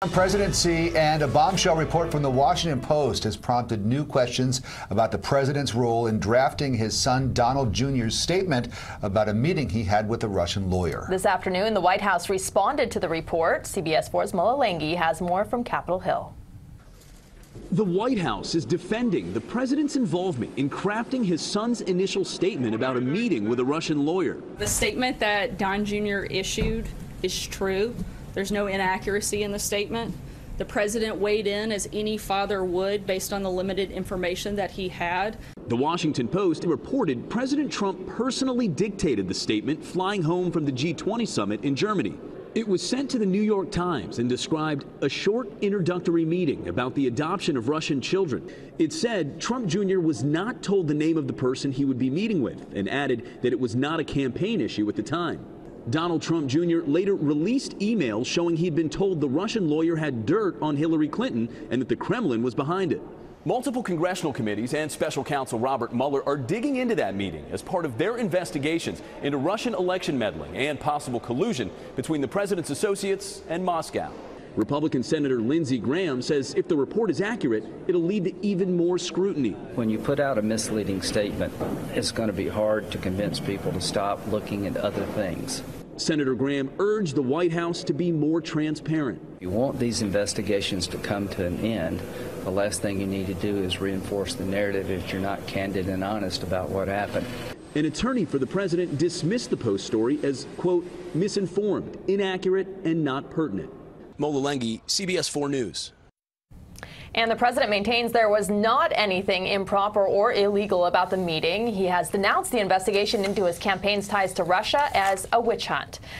Presidency and a bombshell report from the Washington Post has prompted new questions about the president's role in drafting his son Donald Jr.'s statement about a meeting he had with a Russian lawyer. This afternoon, the White House responded to the report. CBS 4's Mola Lenghi has more from Capitol Hill. The White House is defending the president's involvement in crafting his son's initial statement about a meeting with a Russian lawyer. The statement that Don Jr. issued is true. There's no inaccuracy in the statement. The president weighed in as any father would based on the limited information that he had. The Washington Post reported President Trump personally dictated the statement flying home from the G20 summit in Germany. It was sent to the New York Times and described a short introductory meeting about the adoption of Russian children. It said Trump Jr. was not told the name of the person he would be meeting with and added that it was not a campaign issue at the time. Donald Trump Jr. later released emails showing he'd been told the Russian lawyer had dirt on Hillary Clinton and that the Kremlin was behind it. Multiple congressional committees and special counsel Robert Mueller are digging into that meeting as part of their investigations into Russian election meddling and possible collusion between the president's associates and Moscow. Republican Senator Lindsey Graham says if the report is accurate, it'll lead to even more scrutiny. When you put out a misleading statement, it's going to be hard to convince people to stop looking at other things. Senator Graham urged the White House to be more transparent. You want these investigations to come to an end. The last thing you need to do is reinforce the narrative if you're not candid and honest about what happened. An attorney for the president dismissed the Post story as, quote, misinformed, inaccurate, and not pertinent. Mola Lenghi, CBS 4 News. And the president maintains there was not anything improper or illegal about the meeting. He has denounced the investigation into his campaign's ties to Russia as a witch hunt.